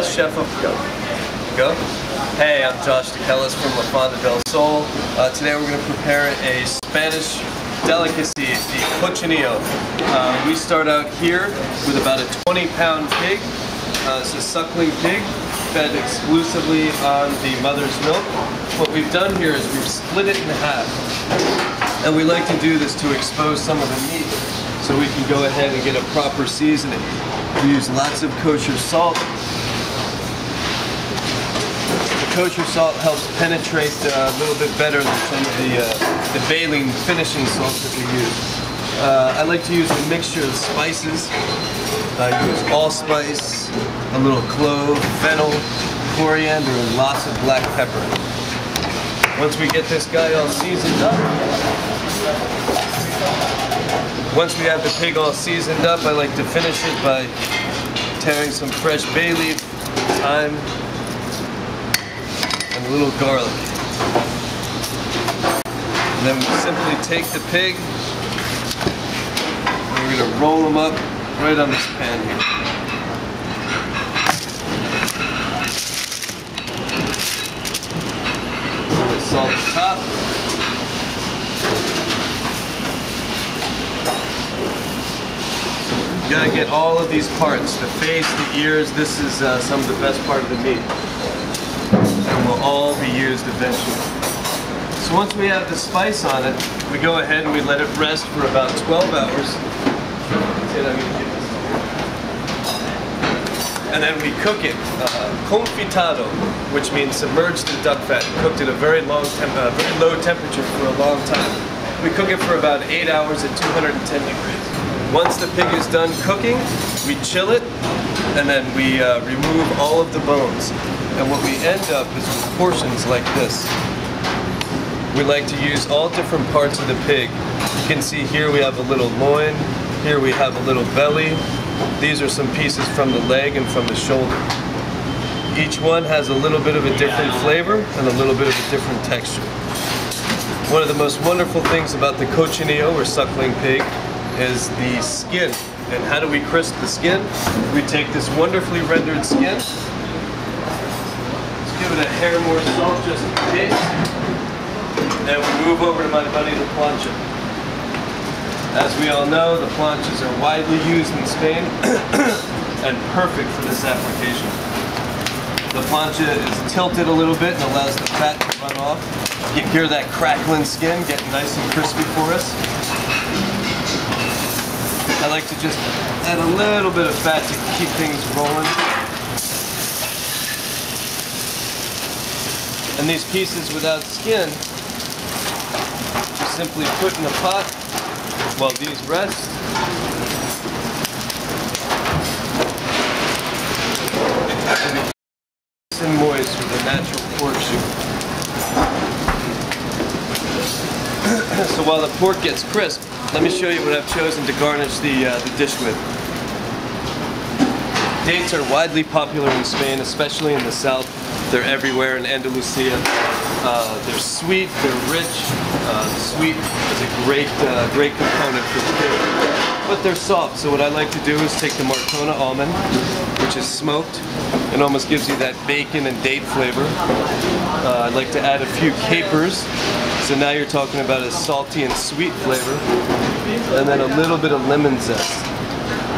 Chef of Go. Hey, I'm Josh DeChellis from La Fonda del Sol. Today we're going to prepare a Spanish delicacy, the Cochinillo. We start out here with about a 20-pound pig. It's a suckling pig fed exclusively on the mother's milk. What we've done here is we've split it in half. And we like to do this to expose some of the meat so we can go ahead and get a proper seasoning. We use lots of kosher salt. Kosher salt helps penetrate a little bit better than some of the baling finishing salts that we use. I like to use a mixture of spices. I use allspice, a little clove, fennel, coriander, and lots of black pepper. Once we get this guy all seasoned up, once we have the pig all seasoned up, I like to finish it by tearing some fresh bay leaf, thyme, and a little garlic. And then we simply take the pig and we're going to roll them up right on this pan here. Salt the top. You gotta get all of these parts, the face, the ears. This is some of the best part of the meat. And will all be used eventually. So once we have the spice on it, we go ahead and we let it rest for about 12 hours. And then we cook it confitado, which means submerged in duck fat, cooked at a very low temperature for a long time. We cook it for about 8 hours at 210 degrees. Once the pig is done cooking, we chill it, and then we remove all of the bones. And what we end up is with portions like this. We like to use all different parts of the pig. You can see here we have a little loin, here we have a little belly. These are some pieces from the leg and from the shoulder. Each one has a little bit of a different flavor and a little bit of a different texture. One of the most wonderful things about the Cochinillo, or suckling pig, is the skin. And how do we crisp the skin? We take this wonderfully rendered skin, give it a hair more salt just in case. Then we move over to my buddy the plancha. As we all know, the planchas are widely used in Spain and perfect for this application. The plancha is tilted a little bit and allows the fat to run off. You can hear that crackling skin getting nice and crispy for us. I like to just add a little bit of fat to keep things rolling. And these pieces without skin, you simply put in a pot while these rest. Nice and moist with a natural pork shoe. So while the pork gets crisp, let me show you what I've chosen to garnish the dish with. Dates are widely popular in Spain, especially in the south. They're everywhere in Andalusia. They're sweet, they're rich. Sweet is a great component for the pig. But they're soft, so what I like to do is take the Marcona almond, which is smoked. It almost gives you that bacon and date flavor. I'd like to add a few capers. So now you're talking about a salty and sweet flavor. And then a little bit of lemon zest.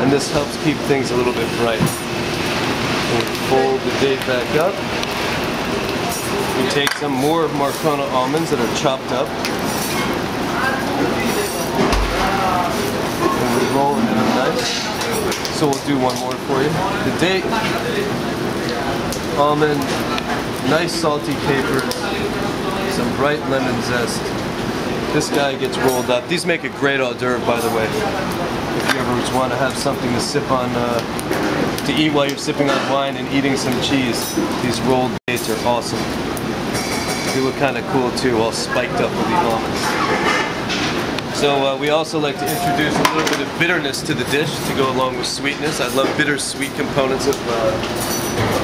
And this helps keep things a little bit bright. And we fold the date back up. We take some more Marcona almonds that are chopped up. And we roll them in nice. So we'll do one more for you. The date, almond, nice salty capers, some bright lemon zest. This guy gets rolled up. These make a great hors d'oeuvre, by the way. If you ever just want to have something to sip on, to eat while you're sipping on wine and eating some cheese, these rolled dates are awesome. They look kind of cool too, all spiked up with the almonds. So we also like to introduce a little bit of bitterness to the dish to go along with sweetness. I love bittersweet components of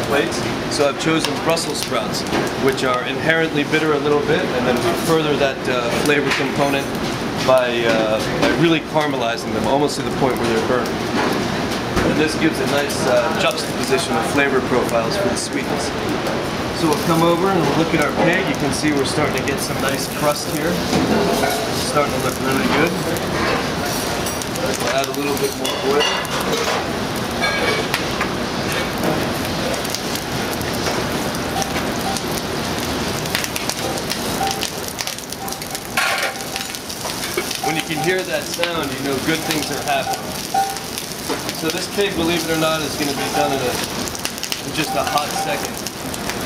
plates. So I've chosen Brussels sprouts, which are inherently bitter a little bit, and then we further that flavor component by really caramelizing them, almost to the point where they're burnt. And this gives a nice juxtaposition of flavor profiles for the sweetness. So we'll come over and we'll look at our pig. You can see we're starting to get some nice crust here. It's starting to look really good. We'll add a little bit more oil. When you can hear that sound, you know good things are happening. So this pig, believe it or not, is going to be done in just a hot second.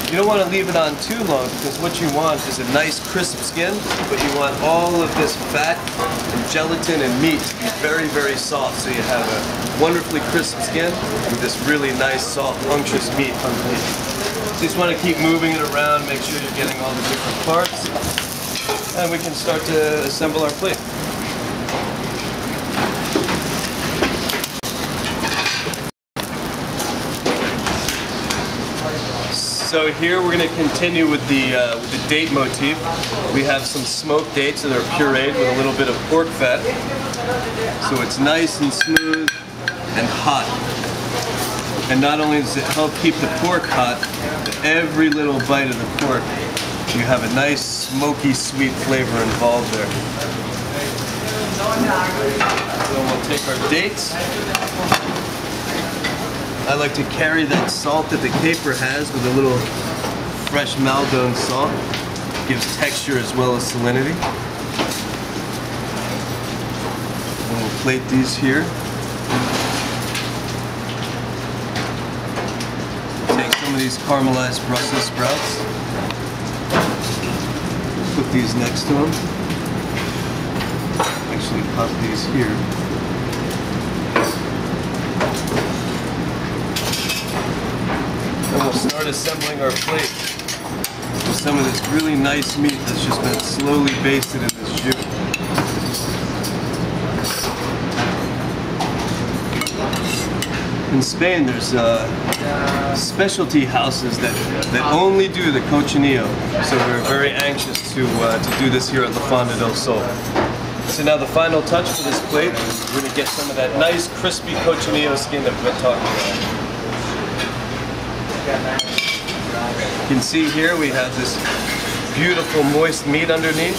You don't want to leave it on too long because what you want is a nice crisp skin, but you want all of this fat and gelatin and meat to be very, very soft, so you have a wonderfully crisp skin with this really nice, soft, unctuous meat underneath. So you just want to keep moving it around, make sure you're getting all the different parts, and we can start to assemble our plate. So here we're going to continue with the date motif. We have some smoked dates that are pureed with a little bit of pork fat. So it's nice and smooth and hot. And not only does it help keep the pork hot, but every little bite of the pork, you have a nice smoky sweet flavor involved there. So we'll take our dates. I like to carry that salt that the caper has with a little fresh Maldon salt. It gives texture as well as salinity. And we'll plate these here. Take some of these caramelized Brussels sprouts. Put these next to them. Actually pop these here. And we'll start assembling our plate with some of this really nice meat that's just been slowly basted in this jus. In Spain, there's specialty houses that only do the Cochinillo, so we're very anxious to do this here at the Fonda del Sol. So now the final touch for this plate, we're going to get some of that nice crispy Cochinillo skin that we've been talking about. You can see here we have this beautiful moist meat underneath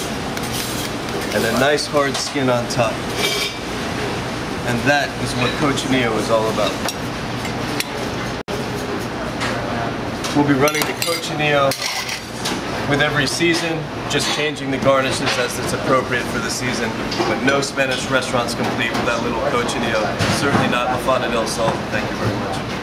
and a nice hard skin on top. And that is what Cochinillo is all about. We'll be running the Cochinillo with every season, just changing the garnishes as it's appropriate for the season. But no Spanish restaurant's complete without little Cochinillo. Certainly not La Fonda del Sol. Thank you very much.